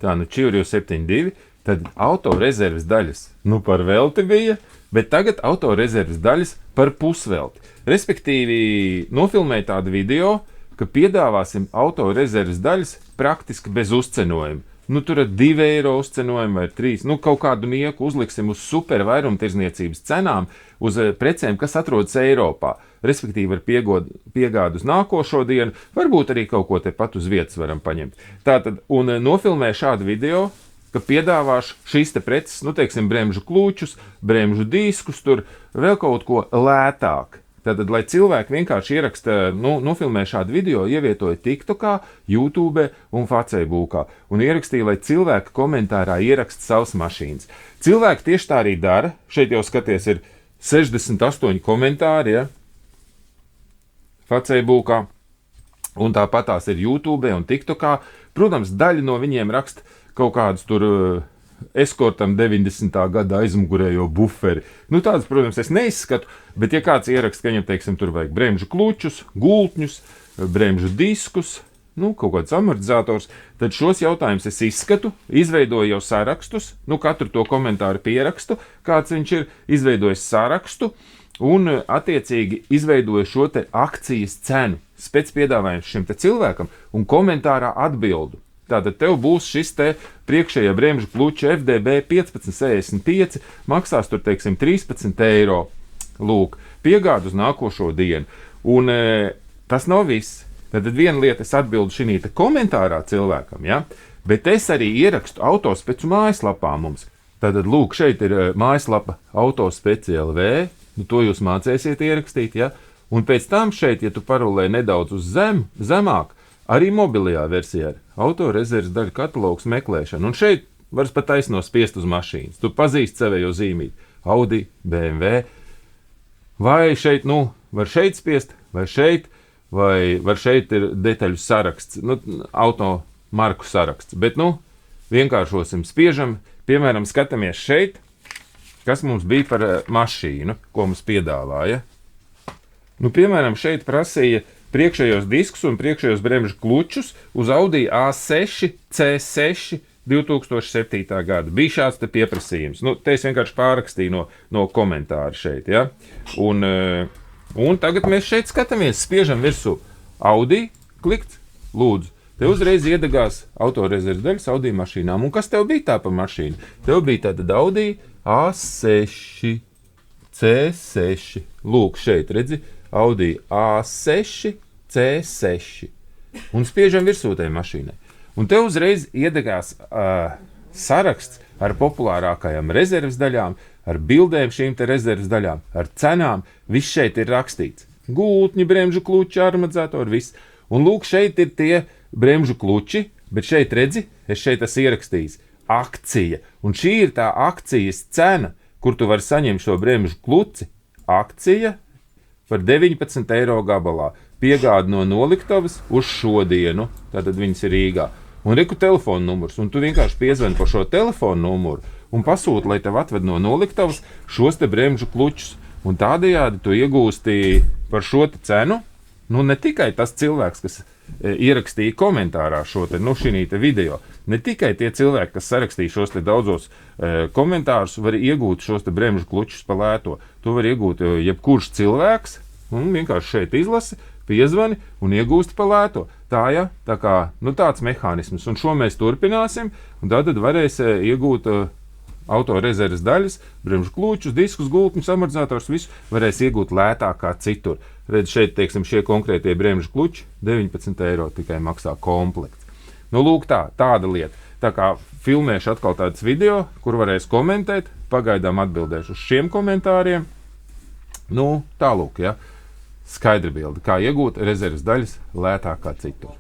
tā nu Čivrio 72, tad autorezerves daļas par velti bija, bet tagad autorezerves daļas par pusvelti. Respektīvi, nofilmēja tādu video, ka piedāvāsim autorezerves daļas praktiski bez uzcenojuma. Tur ir 2 eiro uzcenojumi vai 3. Kaut kādu nieku uzliksim uz super vairumtirdzniecības cenām, uz precēm, kas atrodas Eiropā. Respektīvi, ar piegādu uz nākošo dienu, varbūt arī kaut ko te pat uz vietas varam paņemt. Tātad, un nofilmēja šādu video, ka piedāvāšu šīs te preces, teiksim, bremžu klūčus, bremžu diskus, tur vēl kaut ko lētāk. Tātad, lai cilvēki vienkārši ieraksta, nofilmē šādu video, ievietoja TikTokā, YouTube un Facebookā. Un ierakstīja, lai cilvēki komentārā ieraksta savas mašīnas. Cilvēki tieši tā arī dara. Šeit jau skaties, ir 68 komentāri, ja? Facebookā. Un tāpat tās ir YouTube un TikTokā. Protams, daļa no viņiem raksta kaut kādus tur eskortam 90. gada aizmugurējo buferi. Tādas, protams, es neizskatu, bet ja kāds ieraksta, ka viņam, teiksim, tur vajag bremžu klučus, gultņus, bremžu diskus, kaut kāds amortizators, tad šos jautājumus es izskatu, izveidoju jau sarakstus, katru to komentāru pierakstu, kāds viņš ir, izveidojis sarakstu un attiecīgi izveidoju šo te akcijas cenu, spēc piedāvājums šim te cilvēkam un komentārā atbildu. Tātad tev būs šis te priekšējā bremžu kluča FDB 1565, maksās tur, teiksim, 13 eiro. Lūk, piegādu uz nākošo dienu. Un tas nav viss. Tad viena lieta es atbildu šī te komentārā cilvēkam, ja? Bet es arī ierakstu autospeci mājaslapā mums. Tātad, lūk, šeit ir mājaslapa autospeci LV, to jūs mācēsiet ierakstīt, ja? Un pēc tam šeit, ja tu parulē nedaudz uz zemāk, arī mobilajā versijā ir autorezerves daļu katalogs meklēšana. Un šeit var pat taisno spiest uz mašīnas. Tu pazīsti savējo zīmīti. Audi, BMW. Vai šeit, var šeit spiest, vai var šeit ir detaļu saraksts, auto marku saraksts. Bet, vienkāršosim, spiežam, piemēram, skatāmies šeit, kas mums bija par mašīnu, ko mums piedāvāja. Piemēram, šeit prasīja priekšējos diskus un priekšējos bremžu klučus uz Audi A6 C6 2007. gada. Bija šāds te pieprasījums. Te es vienkārši pārrakstīju no komentāra šeit, ja? Un tagad mēs šeit skatāmies, spiežam virsū Audi, klikts, lūdzu. Te uzreiz iedegās autorezerves daļas Audi mašīnām. Un kas tev bija tā pa mašīnu? Tev bija tātad Audi A6 C6. Lūk, šeit redzi. Audi A6 C6 un spiežam virsū tai mašīnai. Un te uzreiz iedegās saraksts ar populārākajām rezerves daļām, ar bildēm šīm te rezerves daļām, ar cenām. Viss šeit ir rakstīts. Gultņi, bremžu kluči, amortizatori, viss. Un lūk, šeit ir tie bremžu kluči, bet šeit redzi, es šeit esmu ierakstījis akcija. Un šī ir tā akcijas cena, kur tu vari saņemt šo bremžu kluci. Akcija par 19 eiro gabalā. Piegāda no Noliktavas uz šodienu. Tātad viņas ir Rīgā. Un reku telefonu numurs. Un tu vienkārši piezvani par šo telefonu numuru un pasūti, lai tev atved no Noliktavas šos te bremžu klučus. Un tādējādi tu iegūsti par šo te cenu. Ne tikai tas cilvēks, kas ierakstīja komentārā šo te, šī te video. Ne tikai tie cilvēki, kas sarakstīja šos te daudzos komentārus, var iegūt šos te bremžu klučus pa lēto. To var iegūt jebkurš cilvēks, un vienkārši šeit izlasi, piezvani un iegūsti pa lēto. Tā kā, tāds mehānisms. Un šo mēs turpināsim, un tad varēs iegūt autorezerves daļas, bremžu klučus, diskus, gultņus, amortizators, visu varēs iegūt lētāk kā citur. Redz, šeit, teiksim, šie konkrētie bremžu kluči 19 eiro tikai maksā komplekts. Lūk, tāda lieta. Tā kā filmēšu atkal tāds video, kur varēs komentēt, pagaidām atbildēšu uz šiem komentāriem. Tālūk, ja, skaidra bilde, kā iegūt rezerves daļas lētāk kā citur.